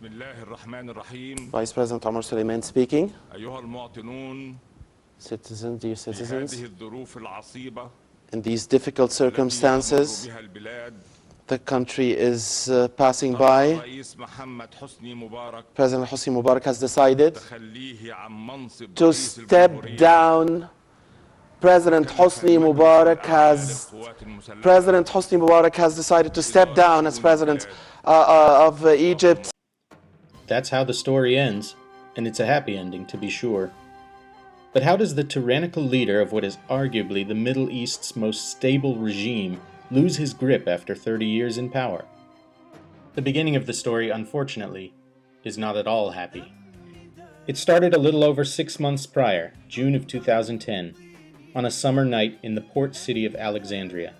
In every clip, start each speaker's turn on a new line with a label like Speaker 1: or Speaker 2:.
Speaker 1: بسم الله الرحمن الرحيم.
Speaker 2: Vice President Omar Suleiman speaking.
Speaker 1: أيها المواطنون.
Speaker 2: Citizens, dear citizens,
Speaker 1: هذه الظروف العصيبة
Speaker 2: in these difficult circumstances
Speaker 1: بها البلاد.
Speaker 2: the country is passing by.
Speaker 1: الرئيس محمد حسني مبارك.
Speaker 2: President Hosni Mubarak has decided
Speaker 1: تخليه عن منصب
Speaker 2: to step down. President Hosni Mubarak has decided to step down as president of Egypt.
Speaker 3: That's how the story ends, and it's a happy ending to be sure. But how does the tyrannical leader of what is arguably the Middle East's most stable regime lose his grip after 30 years in power? The beginning of the story, unfortunately, is not at all happy. It started a little over 6 months prior, June of 2010, on a summer night in the port city of Alexandria.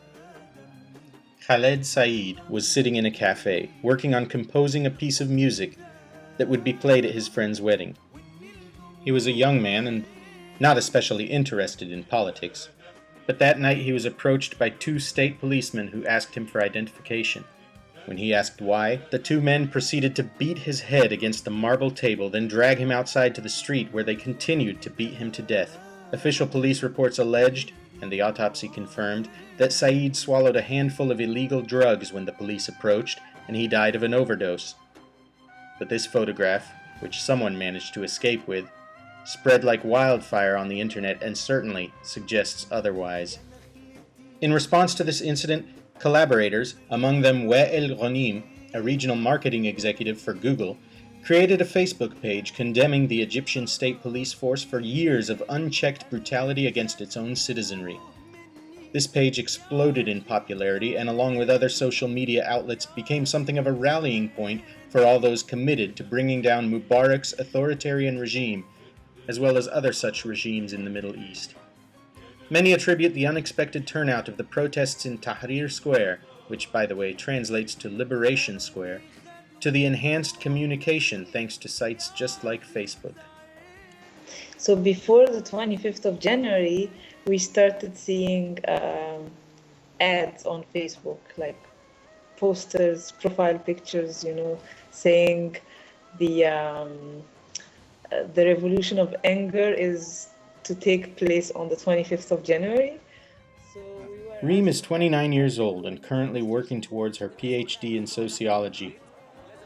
Speaker 3: Khaled Said was sitting in a cafe, working on composing a piece of music that would be played at his friend's wedding. He was a young man and not especially interested in politics, but that night he was approached by 2 state policemen who asked him for identification. When he asked why, the 2 men proceeded to beat his head against the marble table, then drag him outside to the street where they continued to beat him to death. Official police reports alleged, and the autopsy confirmed, that Said swallowed a handful of illegal drugs when the police approached, and he died of an overdose. But this photograph, which someone managed to escape with, spread like wildfire on the internet and certainly suggests otherwise. In response to this incident, collaborators, among them Wael Ghanim, a regional marketing executive for Google, created a Facebook page condemning the Egyptian state police force for years of unchecked brutality against its own citizenry. This page exploded in popularity and, along with other social media outlets, became something of a rallying point for all those committed to bringing down Mubarak's authoritarian regime, as well as other such regimes in the Middle East. Many attribute the unexpected turnout of the protests in Tahrir Square, which, by the way, translates to Liberation Square, to the enhanced communication thanks to sites just like Facebook.
Speaker 4: So before the 25th of January, we started seeing ads on Facebook, like posters, profile pictures, saying the revolution of anger is to take place on the 25th of January.
Speaker 3: Reem is 29 years old and currently working towards her PhD in sociology.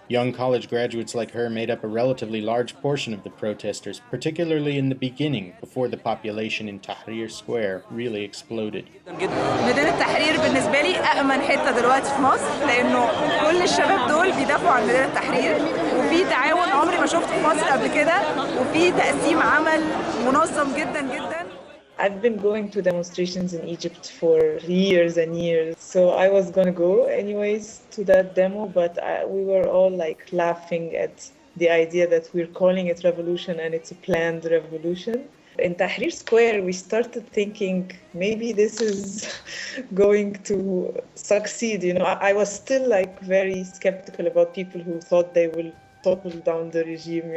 Speaker 3: Young college graduates like her made up a relatively large portion of the protesters, particularly in the beginning, before the population in Tahrir Square really exploded.
Speaker 5: ميدان التحرير بالنسبة لي أأمن حتة دلوقتي في مصر، لأنه كل الشباب دول بيدافعوا عن ميدان التحرير، وفي تعاون عمري ما شفته في مصر قبل كده، وفي تقسيم عمل منظم جدا جدا.
Speaker 4: I've been going to demonstrations in Egypt for years and years, so I was gonna go anyways to that demo, but we were all like laughing at the idea that we're calling it revolution and it's a planned revolution. In Tahrir Square, we started thinking maybe this is going to succeed. I was still like very skeptical about people who thought they will topple down the regime.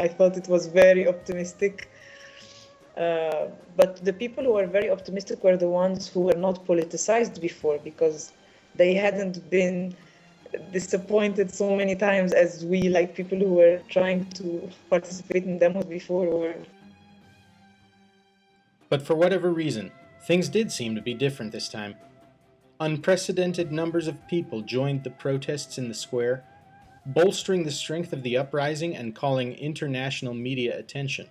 Speaker 4: I thought it was very optimistic. But the people who were very optimistic were the ones who were not politicized before, because they hadn't been disappointed so many times as we, like people who were trying to participate in demos before were.
Speaker 3: But for whatever reason, things did seem to be different this time. Unprecedented numbers of people joined the protests in the square, bolstering the strength of the uprising and calling international media attention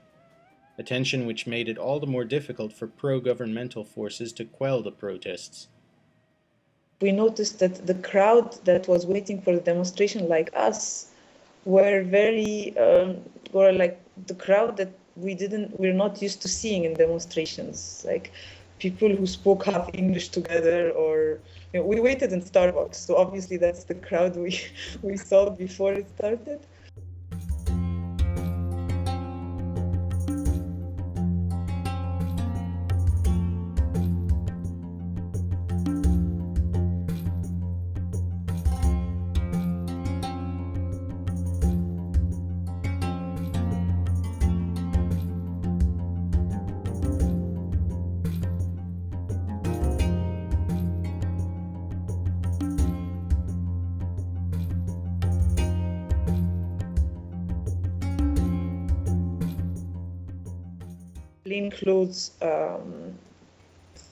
Speaker 3: which made it all the more difficult for pro-governmental forces to quell the protests.
Speaker 4: We noticed that the crowd that was waiting for the demonstration, like us, were like the crowd that we're not used to seeing in demonstrations, like people who spoke half English together, or we waited in Starbucks, so obviously that's the crowd we saw before it started. plainclothes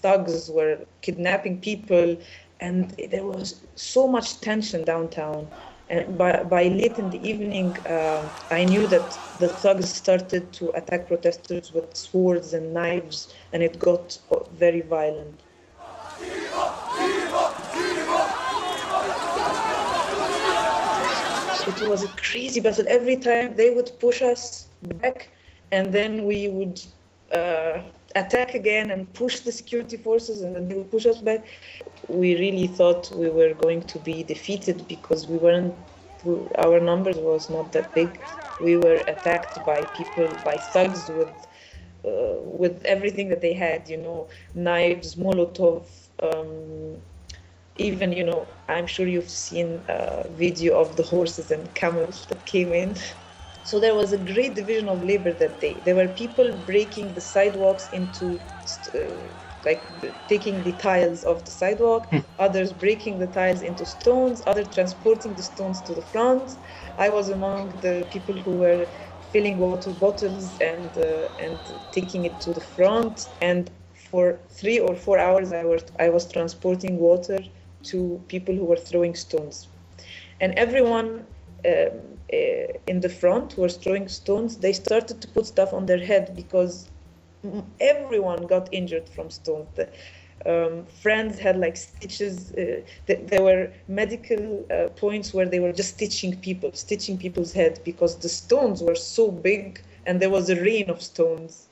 Speaker 4: thugs were kidnapping people, and there was so much tension downtown. And by late in the evening, I knew that the thugs started to attack protesters with swords and knives, and it got very violent. It was a crazy battle. Every time they would push us back, and then we would attack again and push the security forces, and then they would push us back. We really thought we were going to be defeated because our numbers was not that big. We were attacked by people, by thugs with everything that they had, knives, Molotov, even, I'm sure you've seen a video of the horses and camels that came in. So there was a great division of labor that day. There were people breaking the sidewalks into, taking the tiles off the sidewalk, others breaking the tiles into stones, others transporting the stones to the front. I was among the people who were filling water bottles and taking it to the front. And for 3 or 4 hours, I was transporting water to people who were throwing stones. And everyone in the front who was throwing stones, they started to put stuff on their head because everyone got injured from stones. Friends had stitches. There were medical points where they were just stitching people's head because the stones were so big and there was a rain of stones.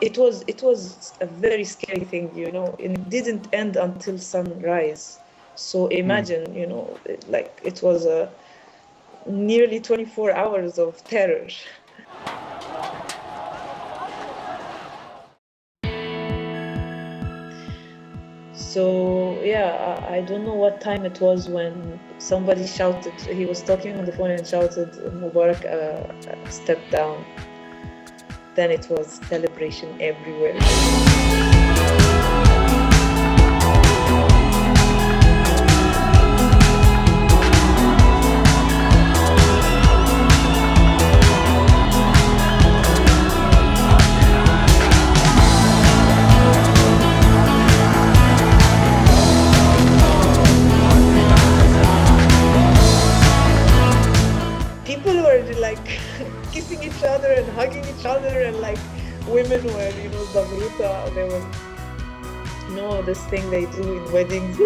Speaker 4: It was a very scary thing, and it didn't end until sunrise. So imagine, it was nearly 24 hours of terror. So yeah, I don't know what time it was when somebody shouted, he was talking on the phone and shouted, Mubarak stepped down. Then it was celebration everywhere. People were kissing each other and hugging each other, and women were, zabruta, they were, this thing they do in weddings.